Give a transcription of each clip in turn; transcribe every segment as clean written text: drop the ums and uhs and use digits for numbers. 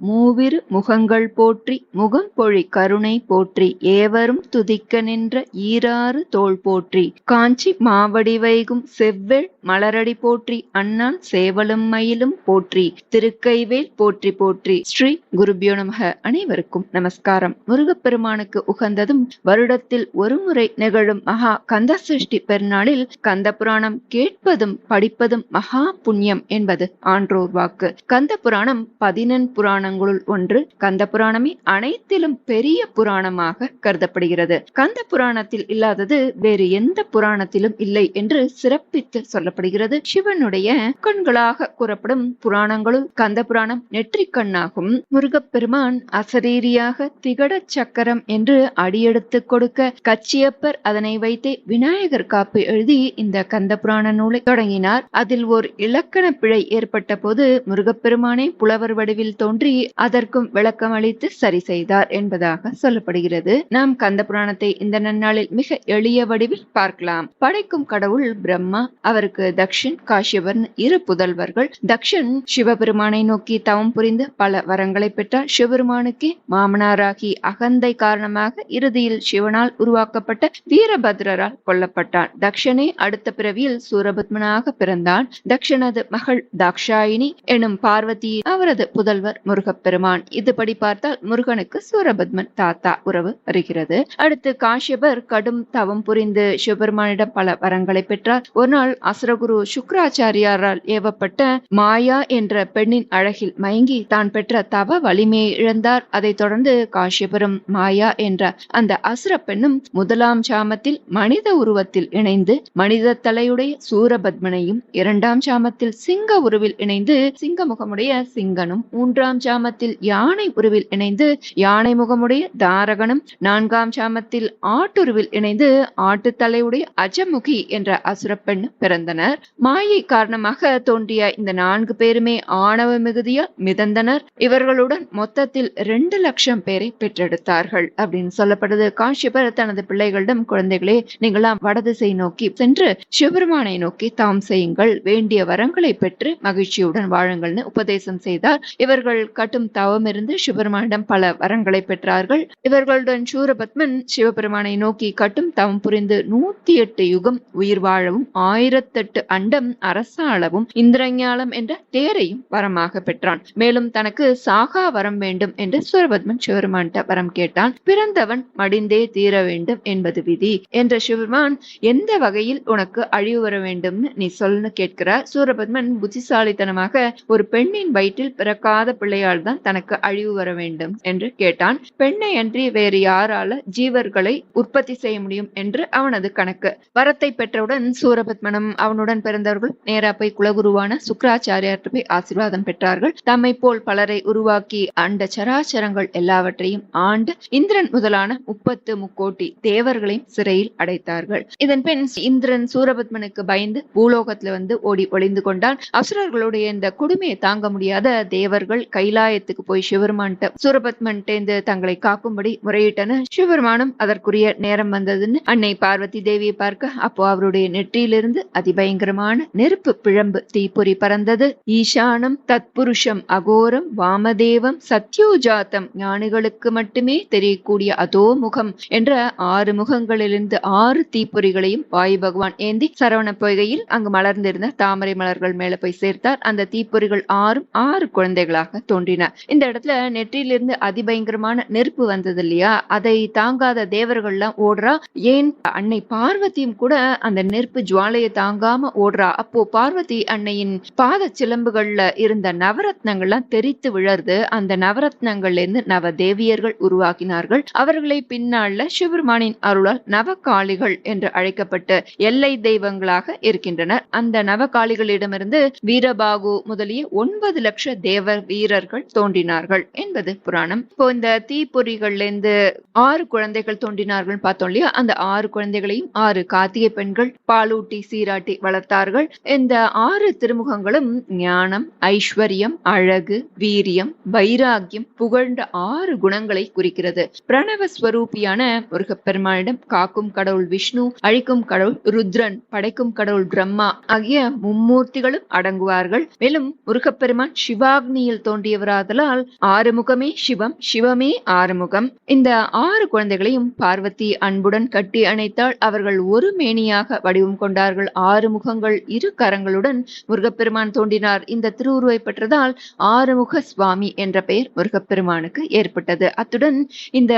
மூவிரு முகங்கள் போற்றி முகம்பொழி கருணை போற்றி ஏவரும் துதிக்க நின்ற ஈராறு தோள் போற்றி காஞ்சி மாவடி வைகும் செவ்வேள் மலரடி போற்றி அண்ணான் சேவலும் மயிலும் போற்றி திருக்கைவேல் போற்றி போற்றி. ஸ்ரீ குருபியோ நமக. அனைவருக்கும் நமஸ்காரம். முருகப்பெருமானுக்கு உகந்ததும் வருடத்தில் ஒருமுறை நிகழும் மகா கந்த சஷ்டி பெருநாளில் கந்த புராணம் கேட்பதும் படிப்பதும் மகா புண்ணியம் என்பது ஆன்றோர் வாக்கு. கந்த புராணம் 14 புராணங்களுள் ஒன்று. கந்த புராணமே அனைத்திலும் பெரிய புராணமாக கருதப்படுகிறது. கந்த புராணத்தில் இல்லாதது வேறு எந்த புராணத்திலும் இல்லை என்று சிறப்பித்து சொல்லப்படுகிறது. சிவனுடைய கண்களாக கூறப்படும் புராணங்களுள் கந்த புராணம் நெற்றிக் கண்ணாகும். முருகப்பெருமான் அசரீரியாக திகட சக்கரம் என்று அடியெடுத்து கொடுக்க கச்சியப்பர் அதனை வைத்தே விநாயகர் காப்பு எழுதி இந்த கந்த புராண நூலை தொடங்கினார். அதில் ஓர் இலக்கண பிழை ஏற்பட்ட போது முருகப்பெருமானே புலவர் வடிவில் தோன்றி அதற்கும் விளக்கம் அளித்து சரி செய்தார் என்பதாக சொல்லப்படுகிறது. நாம் கந்த புராணத்தை இந்த நன்னாளில் மிக எளிய வடிவில் பார்க்கலாம். படைக்கும் கடவுள் பிரம்மா, அவருக்கு தக்ஷன், காஷ்யபன் 2 புதல்வர்கள். தக்ஷன் சிவபெருமானை நோக்கி தவம் புரிந்து பல வரங்களை பெற்றார். சிவபெருமானுக்கே மாமனாராகி அகந்தை காரணமாக இறுதியில் சிவனால் உருவாக்கப்பட்ட வீரபத்ரரால் கொல்லப்பட்டான். தக்ஷனே அடுத்த பிறவியில் சூரபத்மனாக பிறந்தான். தக்ஷனது மகள் தாக்ஷாயினி எனும் பார்வதி அவரது புதல்வர் முருகப்பெருமான். இதுபடி பார்த்தால் முருகனுக்கு சூரபத்மன் தாத்தா உறவு வருகிறது. அடுத்து காஷ்யபர் கடும் தவம் புரிந்து சிவபெருமானிடம் பல வரங்களை பெற்றார். ஒரு நாள் அசுரகுரு சுக்ராச்சாரியாரால் ஏவப்பட்ட மாயா என்ற பெண்ணின் அழகில் மயங்கி தான் பெற்ற தவ வலிமையை இழந்தார். அதைத் தொடர்ந்து காஷ்யபரும் மாயா என்ற அந்த அசுர பெண்ணும் முதலாம் சாமத்தில் மனித உருவத்தில் இணைந்து மனித தலையுடைய சூரபத்மனையும், 2ஆம் சாமத்தில் சிங்க உருவில் இணைந்து சிங்க முகமுடைய சிங்கனும், 3ஆம் சாமத்தில் யானை உருவில் இணைந்து யானை முகமுடைய தாரகனும், 4ஆம் சாமத்தில் ஆட்டுருவில் இணைந்து ஆட்டு தலையுடைய அஜமுகி என்ற அசுர பெண் பிறந்தனர். மாயை காரணமாக தோன்றிய இந்த 4 பேருமே ஆணவ மிகுதியால் மிதந்தனர். இவர்களுடன் மொத்தத்தில் 2 லட்சம் பேரை பெற்றெடுத்தார்கள் அப்படின்னு சொல்லப்படுது. காஷ்யபர் தனது பிள்ளைகளிடம், குழந்தைகளே, நீங்களாம் வடதிசை நோக்கி சென்று சிவபெருமானை நோக்கி தவம் செய்யுங்கள், வேண்டிய வரங்களை பெற்று மகிழ்ச்சியுடன் வாழுங்கள்னு உபதேசம் செய்தார். இவர்கள் கட்டும் தவம் இருந்து சிவபெருமானிடம் பல வரங்களை பெற்றார்கள். இவர்களுடன் சூரபத்மன் சிவபெருமானை நோக்கி கட்டும் தவம் புரிந்து 108 யுகம் உயிர் வாழவும் 1008 அண்டம் அரசாளவும் இந்திரஞாலம் என்ற தேரையும் வரமாக பெற்றான். மேலும் தனக்கு சாகா வரம் வேண்டும் என்று சூரபத்மன் சிவபெருமான்கிட்ட வரம் கேட்டான். பிறந்தவன் மடிந்தே தீர வேண்டும் என்பது விதி என்ற சிவபெருமான், எந்த வகையில் உனக்கு அழிவு வர வேண்டும் நீ சொல்லுன்னு கேட்கிறார். சூரபத்மன் புத்திசாலித்தனமாக ஒரு பெண்ணின் வயிற்றில் பிறக்காத பிள்ளையால் தான் தனக்கு அழிவு வர வேண்டும் என்று கேட்டான். பெண்ணை அன்றி வேறு யாரால ஜீவர்களை உற்பத்தி செய்ய முடியும் என்று அவனது கணக்கு. வரத்தை பெற்றவுடன் சூரபத்மனும் அவனுடன் பிறந்தவர்கள் நேரா போய் குலகுருவான சுக்ராச்சாரியார்கிட்ட போய் ஆசீர்வாதம் பெற்றார்கள். தம்மை போல் பலரை உருவாக்கி அண்ட சராச்சரங்கள் எல்லாவற்றையும் ஆண்டு இந்திரன் முதலான 30 முக்கோடி தேவர்களையும் சிறையில் அடைத்தார்கள். இதன் பின் இந்திரன் சூரபத்மனுக்கு பயந்து பூலோகத்துல வந்து ஓடி ஒளிந்து கொண்டான். அசுரர்களுடைய இந்த கொடுமையை தாங்க முடியாத தேவர்கள் கைலாயத்துக்கு போய் சிவபெருமான்கிட்ட சூரபத்மன்டேந்து தங்களை காக்கும்படி முறையிட்டனர். சிவபெருமானும் அதற்குரிய நேரம் வந்ததுன்னு அன்னை பார்வதி தேவியை பார்க்க, அப்போ அவருடைய நெற்றியிலிருந்து அதிபயங்கரமான நெருப்பு பிழம்பு தீப்பொறி பறந்தது. ஈசானம் தத்புருஷம் அகோரம் வாமதேவம் சத்யோஜாத்தம், ஞானிகளுக்கு மட்டுமே தெரியக்கூடிய அதோ முகம் என்ற 6 முகங்களிலிருந்து 6 தீப்பொறிகளையும் வாயு பகவான் ஏந்தி சரவண பொய்கையில் அங்கு மலர்ந்திருந்த தாமரை மலர்கள் மேல போய் சேர்த்தார். அந்த தீப்பொறிகள் 6 குழந்தைகளாக தோன்றின. இந்த இடத்துல நெற்றியிலிருந்து அதிபயங்கரமான நெருப்பு வந்தது இல்லையா, அதை தாங்காத தேவர்கள்லாம் ஓடுறா. ஏன் அன்னை பார்வதியும் கூட அந்த நெருப்பு ஜுவாலையை தாங்காம ஓடுறா. அப்போ பார்வதி அன்னையின் பாத சிலம்புகள்ல இருந்த நவரத்னங்கள்லாம் தெரித்து விழருது. அந்த நவரத்னங்கள்ல இருந்து நவ தேவியர்கள் உருவாக்கினார்கள். அவர்களை பின்னால சிவபெருமானின் அருளால் நவகாளிகள் என்று அழைக்கப்பட்டு எல்லை தெய்வங்களாக இருக்கின்றனர். அந்த நவகாளிகளிடமிருந்து வீரபாகு முதலிய 9 லட்ச தேவ வீரர்கள் தோன்றினார்கள் என்பது புராணம். இப்போ இந்த தீப்பொறிகள்ல இருந்து 6 குழந்தைகள் தோன்றினார்கள் பார்த்தோம் இல்லையா, அந்த 6 குழந்தைகளையும் 6 கார்த்திகை பெண்கள் பாலூட்டி சீராட்டி வளர்த்தார்கள். இந்த 6 திருமுகங்களும் ஞானம், ஐஸ்வர்யம், அழகு, வீரியம், வைராகியம் புகழ்ந்த 6 குணங்களை குறிக்கிறது. பிரணவ ஸ்வரூபியான முருகப்பெருமானிடம் காக்கும் கடவுள் விஷ்ணு, அழிக்கும் கடவுள் ருத்ரன், படைக்கும் கடவுள் பிரம்மா ஆகிய மும்மூர்த்திகளும் அடங்குவார்கள். மேலும் முருகப்பெருமான் சிவாக்னியில் தோன்றியவராக உடையவராதலால் ஆறுமுகமே சிவம், சிவமே ஆறுமுகம். இந்த 6 குழந்தைகளையும் பார்வதி அன்புடன் கட்டி அணைத்தாள். அவர்கள் ஒரு மேனியாக வடிவம் கொண்டார்கள். 6 முகங்கள், 2 கரங்களுடன் முருகப்பெருமான் தோன்றினார். இந்த திருவுருவை பெற்றதால் ஆறுமுக சுவாமி என்ற பெயர் முருகப்பெருமானுக்கு ஏற்பட்டது. அத்துடன் இந்த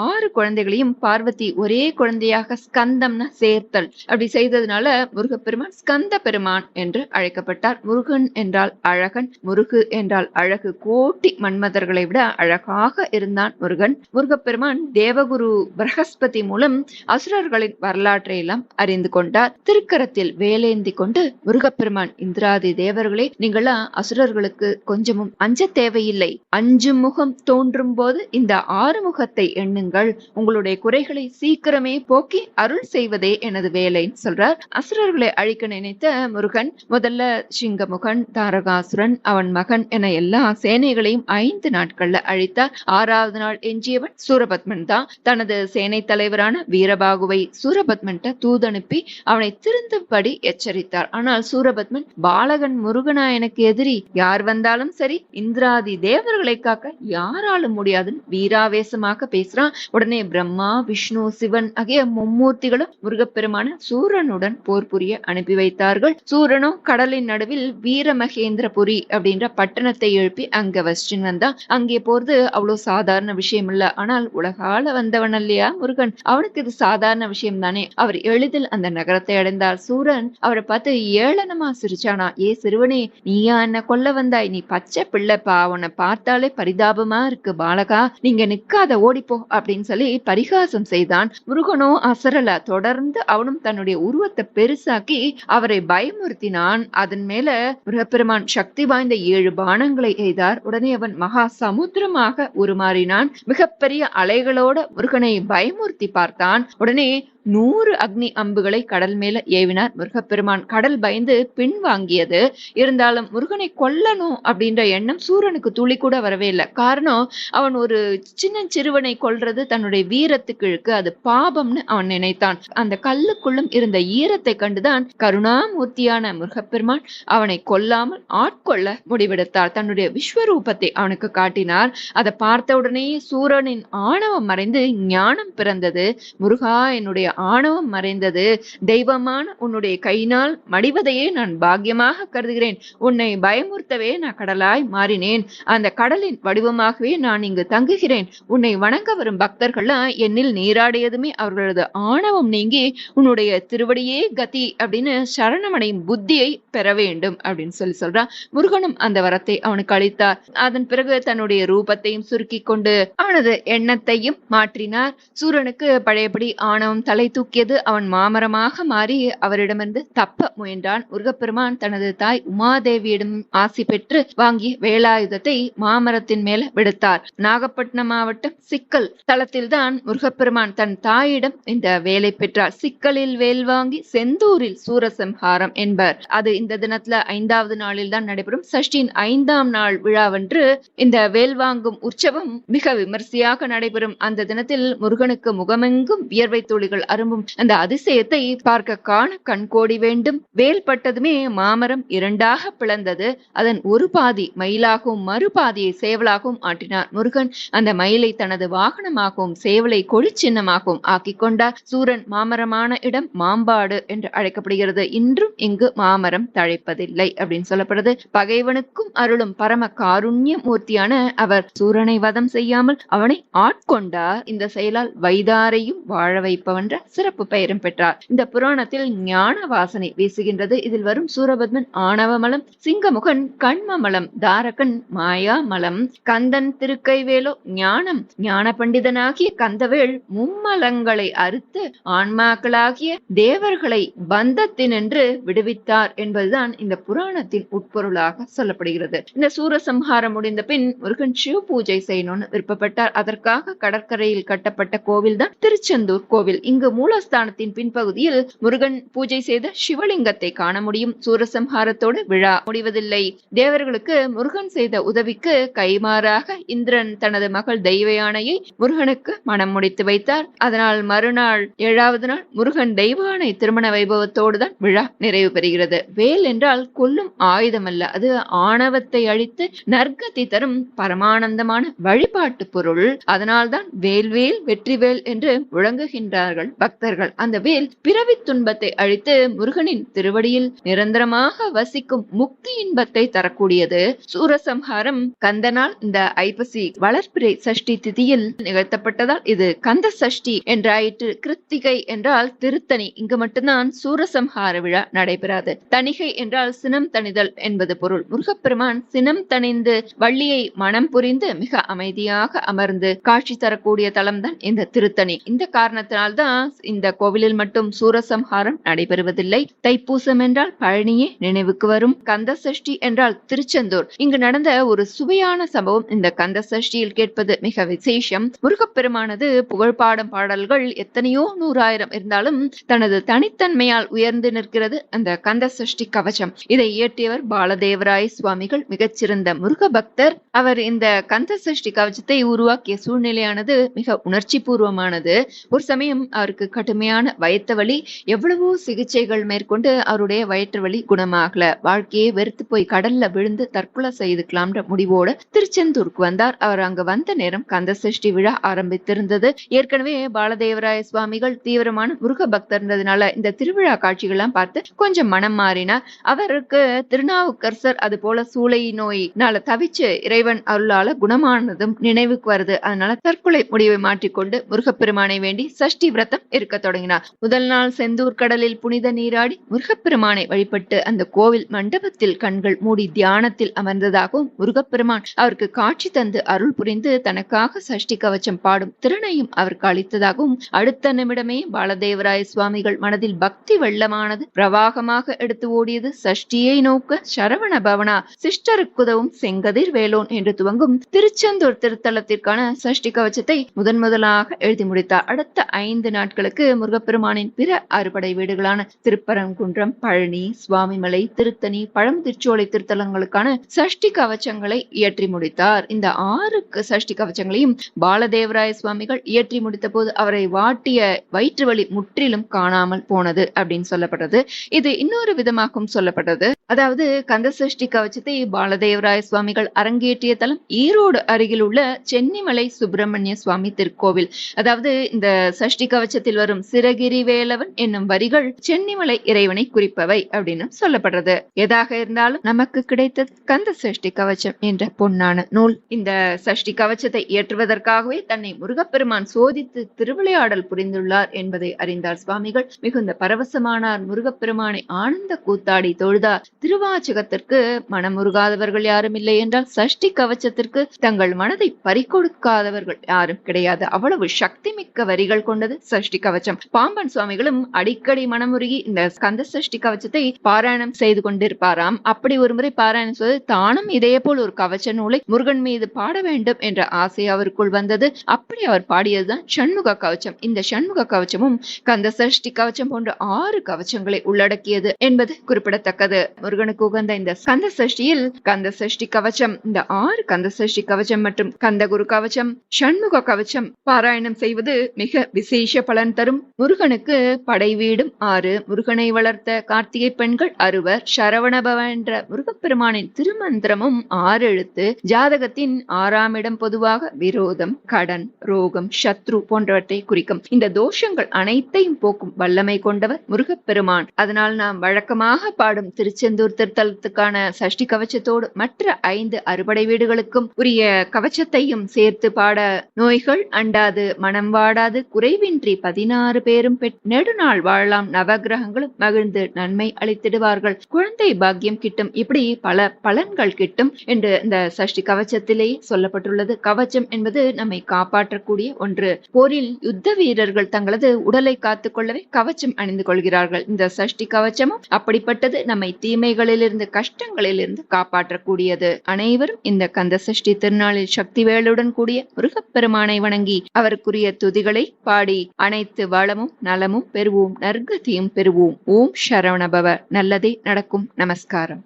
6 குழந்தைகளையும் பார்வதி ஒரே குழந்தையாக ஸ்கந்தம்னா சேர்த்தல் அப்படி செய்ததுனால முருகப்பெருமான் ஸ்கந்த பெருமான் என்று அழைக்கப்பட்டார். முருகன் என்றால் அழகன், முருகு என்றால் அழகு. கோட்டி மன்மதர்களை விட அழகாக இருந்தான் முருகன். முருகப்பெருமான் தேவகுரு பிரகஸ்பதி மூலம் அசுரர்களின் வரலாற்றை எல்லாம் அறிந்து கொண்டார். திருக்கரத்தில் வேலேந்தி கொண்டு முருகப்பெருமான், இந்திராதி தேவர்களே, நீங்களா அசுரர்களுக்கு கொஞ்சமும் அஞ்ச தேவையில்லை. 5 முகம் தோன்றும் போது இந்த 6 முகத்தை எண்ணுங்கள். உங்களுடைய குறைகளை சீக்கிரமே போக்கி அருள் செய்வதே எனது வேலைன்னு சொல்றார். அசுரர்களை அழிக்க நினைத்த முருகன் முதல்ல சிங்கமுகன், தாரகாசுரன், அவன் மகன் என எல்லா சேனைகளையும் 5 நாட்கள்ல அழித்தார். 6வது நாள் எஞ்சியவன் சூரபத்மன் தான். தனது சேனை தலைவரான வீரபாகுவை சூரபத்மன் தூதனுப்பி அவனை திருந்தும்படி எச்சரித்தார். ஆனால் சூரபத்மன், பாலகன் முருகனா எனக்கு எதிரி, யார் வந்தாலும் சரி இந்திராதி தேவர்களை காக்க யாராலும் முடியாதுன்னு வீராவேசமாக பேசுறான். உடனே பிரம்மா, விஷ்ணு, சிவன் ஆகிய மும்மூர்த்திகளும் முருகப்பெருமான சூரனுடன் போர் புரிய அனுப்பி வைத்தார்கள். சூரனோ கடலின் நடுவில் வீரமகேந்திரபுரி அப்படின்ற பட்டணத்தை எழுப்பி அங்க வச்சுன்னு வந்தான். அங்கே போறது அவ்வளவு சாதாரண விஷயம் இல்ல. ஆனால் உலகால வந்தவன் இல்லையா முருகன், அவனுக்கு இது சாதாரண விஷயம் தானே. அவர் எளிதில் அந்த நகரத்தை அடைந்தார். சூரன் அவரை பார்த்து ஏளனமா சிரிச்சானா. ஏ சிறுவனே, நீயா என்ன கொல்ல வந்தாய்? நீ பச்சை பிள்ளைப்பா, அவனை பார்த்தாலே பரிதாபமா இருக்கு பாலகா, நீங்க நிக்காத, ஓடிப்போ அப்படின்னு சொல்லி பரிகாசம் செய்தான். முருகனோ அசரல. தொடர்ந்து அவனும் தன்னுடைய உருவத்தை பெருசாக்கி அவரை பயமுறுத்தினான். அதன் மேல முருகப்பெருமான் சக்தி வாய்ந்த 7 பானங்களை எய்தார். உடனே அவன் மகா சமுத்திரமாக உருமாறினான். மிகப்பெரிய அலைகளோட முருகனை பயமுறுத்தி பார்த்தான். உடனே 100 அக்னி அம்புகளை கடல் மேல ஏவினார் முருகப்பெருமான். கடல் பயந்து பின் வாங்கியது. இருந்தாலும் முருகனை கொல்லணும் அப்படின்ற எண்ணம் சூரனுக்கு துளி கூட வரவே இல்லை. காரணம், அவன் ஒரு சின்ன சிறுவனை கொல்றது தன்னுடைய வீரத்துக்கு இழுக்கு, அது பாபம்னு அவன் நினைத்தான். அந்த கல்லுக்குள்ளும் இருந்த ஈரத்தை கண்டுதான் கருணாமூர்த்தியான முருகப்பெருமான் அவனை கொல்லாமல் ஆட்கொள்ள முடிவெடுத்தார். தன்னுடைய விஸ்வரூபத்தை அவனுக்கு காட்டினார். அதை பார்த்த உடனே சூரனின் ஆணவம் மறைந்து ஞானம் பிறந்தது. முருகா, என்னுடைய ஆணவம் மறைந்தது. தெய்வமான உன்னுடைய கையினால் மடிவதையே நான் பாக்கியமாக கருதுகிறேன். உன்னை பயமுறுத்தவே நான் கடலாய் மாறினேன். அந்த கடலின் வடிவமாகவே நான் இங்கு தங்குகிறேன். உன்னை வணங்க வரும் பக்தர்கள்லாம் என்னில் நீராடியதுமே அவர்களது ஆணவம் நீங்கி உன்னுடைய திருவடியே கதி அப்படின்னு சரணமடையும் புத்தியை பெற வேண்டும் அப்படின்னு சொல்றான். முருகனும் அந்த வரத்தை அவனுக்கு அளித்தார். அதன் பிறகு தன்னுடைய ரூபத்தையும் சுருக்கி கொண்டு அவனது எண்ணத்தையும் மாற்றினார். சூரனுக்கு பழையபடி ஆணவம் தலை தூக்கியது. அவன் மாமரமாக மாறி அவரிடமிருந்து தப்ப முயன்றான். முருகப்பெருமான் தனது தாய் உமாதேவியிடம் ஆசி பெற்று வாங்கிய வேலாயுதத்தை மாமரத்தின் மேல விடுத்தார். நாகப்பட்டினம் மாவட்டம் சிக்கல் தளத்தில்தான் முருகப்பெருமான் தன் தாயிடம் இந்த வேலை பெற்றார். சிக்கலில் வேல் வாங்கி செந்தூரில் சூரசம்ஹாரம் என்பர். அது இந்த தினத்துல 5வது நாளில் தான் நடைபெறும். சஷ்டியின் 5ஆம் நாள் விழாவன்று இந்த வேல் வாங்கும் உற்சவம் மிக விமர்சையாக நடைபெறும். அந்த தினத்தில் முருகனுக்கு முகமெங்கும் வியர்வை துளிகள் அரும்பும் அந்த அதிசயத்தை பார்க்க காண கண்கோடி வேண்டும். வேல் பட்டதுமே மாமரம் 2ஆக பிளந்தது. அதன் ஒரு பாதி மயிலாகவும் மறுபாதியை சேவலாகவும் ஆட்டினார். முருகன் அந்த மயிலை தனது வாகனமாகவும் சேவலை கொடி சின்னமாகவும் ஆக்கி கொண்டார். சூரன் மாமரமான இடம் மாம்பாடு என்று அழைக்கப்படுகிறது. இன்றும் இங்கு மாமரம் தழைப்பதில்லை அப்படின்னு சொல்லப்படுது. பகைவனுக்கும் அருளும் பரம காருண்ய மூர்த்தியான அவர் சூரனை வதம் செய்யாமல் அவனை ஆட்கொண்டார். இந்த செயலால் வைதாரையும் வாழ வைப்பவன்ற சிறப்பு பெயரும் பெற்றார். இந்த புராணத்தில் ஞான வாசனை வீசுகின்றது. இதில் வரும் சூரபத்மன் ஆணவமலம், சிங்கமுகன் கண்மமலம், தாரகன் மாயாமலம், கந்தன் திருக்கைவேலோ ஞானம், ஞான பண்டிதனாகிய கந்தவேள் மும்மலங்களை அறுத்து ஆன்மாக்களாகிய தேவர்களை பந்தத்தினின்று விடுவித்தார் என்பதுதான் இந்த புராணத்தின் உட்பொருளாக சொல்லப்படுகிறது. இந்த சூரசம்ஹாரம் முடிந்த பின் முருகன் சிவ பூஜை செய்யணும்னு விருப்பப்பட்டார். அதற்காக கடற்கரையில் கட்டப்பட்ட கோவில் தான் திருச்செந்தூர் கோவில். இங்கு இங்கு மூலஸ்தானத்தின் பின்பகுதியில் முருகன் பூஜை செய்த சிவலிங்கத்தை காண முடியும். சூரசம்ஹாரத்தோடு விழா முடிவதில்லை. தேவர்களுக்கு முருகன் செய்த உதவிக்கு கைமாறாக இந்திரன் தனது மகள் தெய்வ யானையை முருகனுக்கு மனம் முடித்து வைத்தார். அதனால் மறுநாள் 7வது நாள் முருகன் தெய்வ யானை திருமண வைபவத்தோடுதான் விழா நிறைவு பெறுகிறது. வேல் என்றால் கொல்லும் ஆயுதம் அல்ல, அது ஆணவத்தை அழித்து நற்கதி தரும் பரமானந்தமான வழிபாட்டு பொருள். அதனால்தான் வேல்வேல் வெற்றிவேல் என்று முழங்குகின்றார்கள் பக்தர்கள். அந்த வேல் பிறவி துன்பத்தை அழித்து முருகனின் திருவடியில் நிரந்தரமாக வசிக்கும் முக்தி இன்பத்தை தரக்கூடியது. சூரசம்ஹாரம் கந்தனால் இந்த ஐப்பசி வளர்ப்பிறை சஷ்டி திதியில் நிகழ்த்தப்பட்டதால் இது கந்த சஷ்டி என்றாயிற்று. கிருத்திகை என்றால் திருத்தணி. இங்கு மட்டும்தான் சூரசம்ஹார விழா நடைபெறாது. தணிகை என்றால் சினம் தணிதல் என்பது பொருள். முருகப்பெருமான் சினம் தணிந்து வள்ளியை மனம் புரிந்து மிக அமைதியாக அமர்ந்து காட்சி தரக்கூடிய தலம் தான் இந்த திருத்தணி. இந்த காரணத்தினால்தான் இந்த கோவிலில் மட்டும் சூரசம்ஹாரம் நடைபெறுவதில்லை. தைப்பூசம் என்றால் பழனியே நினைவுக்கு வரும். கந்த சஷ்டி என்றால் திருச்செந்தூர். இங்கு நடந்த ஒரு சுவையான சம்பவம் இந்த கந்த சஷ்டியில் கேட்பது மிக விசேஷம். முருகப்பெருமானது புகழ்பாடும் பாடல்கள் எத்தனையோ 100,000 இருந்தாலும் தனது தனித்தன்மையால் உயர்ந்து நிற்கிறது அந்த கந்த சஷ்டி கவசம். இதை இயற்றியவர் பாலதேவராய சுவாமிகள், மிகச்சிறந்த முருக பக்தர். அவர் இந்த கந்த சஷ்டி கவசத்தை உருவாக்கிய சூழ்நிலையானது மிக உணர்ச்சி பூர்வமானது. ஒரு சமயம் அவருக்கு கடுமையான வயிற்று வலி. எவ்வளவோ சிகிச்சைகள் மேற்கொண்டு அவருடைய வயிற்று வலி குணமாகல. வாழ்க்கையை வெறுத்து போய் கடல்ல விழுந்து தற்கொலை செய்துக்கலாம்ன்ற முடிவோட திருச்செந்தூருக்கு வந்தார். அவர் அங்க வந்த நேரம் கந்த சஷ்டி விழா ஆரம்பித்திருந்தது. ஏற்கனவே பாலதேவராய சுவாமிகள் தீவிரமான முருக பக்தர்ன்றதுனால இந்த திருவிழா காட்சிகள்லாம் பார்த்து கொஞ்சம் மனம் மாறினார். அவருக்கு திருநாவுக்கரசர் அது போல சூளை நோயினால தவிச்சு இறைவன் அருளால குணமானதும் நினைவுக்கு வருது. அதனால தற்கொலை முடிவை மாற்றிக்கொண்டு முருகப்பெருமானை வேண்டி சஷ்டி விரதம் இருக்க தொடங்கினார். முதல் நாள் செந்தூர் கடலில் புனித நீராடி முருகப்பெருமானை வழிபட்டு அந்த கோவில் மண்டபத்தில் கண்கள் மூடி தியானத்தில் அமர்ந்ததாகவும் முருகப்பெருமான் அவருக்கு காட்சி தந்து அருள் புரிந்து தனக்காக சஷ்டி கவச்சம் பாடும் திறனையும் அவருக்கு அளித்ததாகவும் அடுத்த நிமிடமே பாலதேவராய சுவாமிகள் மனதில் பக்தி வெள்ளமானது பிரவாகமாக எடுத்து ஓடியது. சஷ்டியை நோக்க சரவண பவனா சிஷ்டருக்குதவும் செங்கதிர் வேலோன் என்று துவங்கும் திருச்செந்தூர் திருத்தலத்திற்கான சஷ்டி கவச்சத்தை முதலாக எழுதி முடித்தார். அடுத்த 5 நாட்களுக்கு முருகப்பெருமானின் பிற அறுபடை வீடுகளான திருப்பரங்குன்றம், பழனி, சுவாமிமலை, திருத்தணி, பழமுதிர்ச்சோலை திருத்தலங்களுக்கான சஷ்டி கவச்சங்களை இயற்றி முடித்தார். இந்த 6 சஷ்டி கவச்சங்களையும் பாலதேவராய சுவாமிகள் இயற்றி முடித்த போது அவரை வாட்டிய வயிற்று வலி முற்றிலும் காணாமல் போனது அப்படின்னு சொல்லப்பட்டது. இது இன்னொரு விதமாகவும் சொல்லப்பட்டது. அதாவது கந்த சஷ்டி கவச்சத்தை பாலதேவராய சுவாமிகள் அரங்கேற்றிய தலம் ஈரோடு அருகில் உள்ள சென்னிமலை சுப்பிரமணிய சுவாமி திருக்கோவில். அதாவது இந்த சஷ்டி கவச்சத்தில் வரும் சிரகிரி வேலவன் என்னும் வரிகள் சென்னிமலை இறைவனை குறிப்பவை அப்படின்னு சொல்லப்படுறது. எதாக இருந்தாலும் நமக்கு கிடைத்தது கந்த சஷ்டி கவச்சம் என்ற பொன்னான நூல். இந்த சஷ்டி கவச்சத்தை இயற்றுவதற்காகவே தன்னை முருகப்பெருமான் சோதித்து திருவிளையாடல் புரிந்துள்ளார் என்பதை அறிந்தார் சுவாமிகள். மிகுந்த பரவசமானார். முருகப்பெருமானை ஆனந்த கூத்தாடி தொழுதார். திருவாச்சகத்திற்கு மனமுருகாதவர்கள் யாரும் இல்லை என்றால் சஷ்டி கவச்சத்திற்கு தங்கள் மனதை பறிகொடுக்காதவர்கள் யாரும் கிடையாது. அவ்வளவு சக்தி மிக்க வரிகள் கொண்டது சஷ்டி கவச்சம். பாம்பன் சுவாமிகளும் அடிக்கடி மனமுருகி இந்த கந்த சஷ்டி கவச்சத்தை பாராயணம் செய்து கொண்டிருப்பாராம். அப்படி ஒரு முறை பாராயணம் செய்து தானும் இதே போல் ஒரு கவச்ச நூலை முருகன் மீது பாட வேண்டும் என்ற ஆசை அவருக்குள் வந்தது. அப்படி அவர் பாடியதுதான் சண்முக கவச்சம். இந்த சண்முக கவச்சமும் கந்த சஷ்டி கவச்சம் போன்ற 6 கவச்சங்களை உள்ளடக்கியது என்பது குறிப்பிடத்தக்கது. முருகனுக்கு உகந்த இந்த கந்த சஷ்டியில் கந்த சஷ்டி கவச்சம், இந்த 6 கந்த சஷ்டி கவச்சம் மற்றும் கந்தகுரு கவச்சம், சண்முக கவச்சம் பாராயணம் செய்வது மிக விசேஷ பலன் தரும். முருகனுக்கு படை வீடும் 6, முருகனை வளர்த்த கார்த்திகை பெண்கள் 60, சரவணபவ என்ற முருகப்பெருமானின் திருமந்திரமும் 6 எழுத்து. ஜாதகத்தின் 6ஆம் இடம் பொதுவாக விரோதம், கடன், ரோகம், சத்ரு போன்றவற்றை குறிக்கும். இந்த தோஷங்கள் அனைத்தையும் போக்கும் வல்லமை கொண்டவர் முருகப்பெருமான். அதனால் நாம் வழக்கமாக பாடும் திருச்செந்தூர் திருத்தலத்துக்கான சஷ்டி கவச்சத்தோடு மற்ற 5 அறுபடை வீடுகளுக்கும் உரிய கவச்சத்தையும் சேர்த்து பாட நோய்கள் அண்டாது, மனம் வாடாது, குறைவின்றி 16 பேரும் நெடுநாள் வாழலாம், நவகிரகங்களும் மகிழ்ந்து நன்மை அளித்திடுவார்கள், குழந்தை பாக்கியம் கிட்டும், இப்படி பல பலன்கள் கிட்டும் என்று இந்த சஷ்டி கவச்சத்திலேயே சொல்லப்பட்டுள்ளது. கவச்சம் என்பது நம்மை காப்பாற்றக்கூடிய ஒன்று. போரில் யுத்த வீரர்கள் தங்களது உடலை காத்துக் கொள்ளவே கவச்சம் அணிந்து கொள்கிறார்கள். இந்த சஷ்டி கவச்சமும் அப்படிப்பட்டது. நம்மை தீமைகளிலிருந்து, கஷ்டங்களிலிருந்து காப்பாற்றக்கூடியது. அனைவரும் இந்த கந்த சஷ்டி திருநாளில் சக்தி வேலுடன் கூடிய முருகப்பெருமானை வணங்கி அவருக்குரிய துதிகளை பாடி அனை அனைத்து வளமும் நலமும் பெறுவோம், நற்கதியும் பெறுவோம். ஓம் சரவணபவ. நல்லதே நடக்கும். நமஸ்காரம்.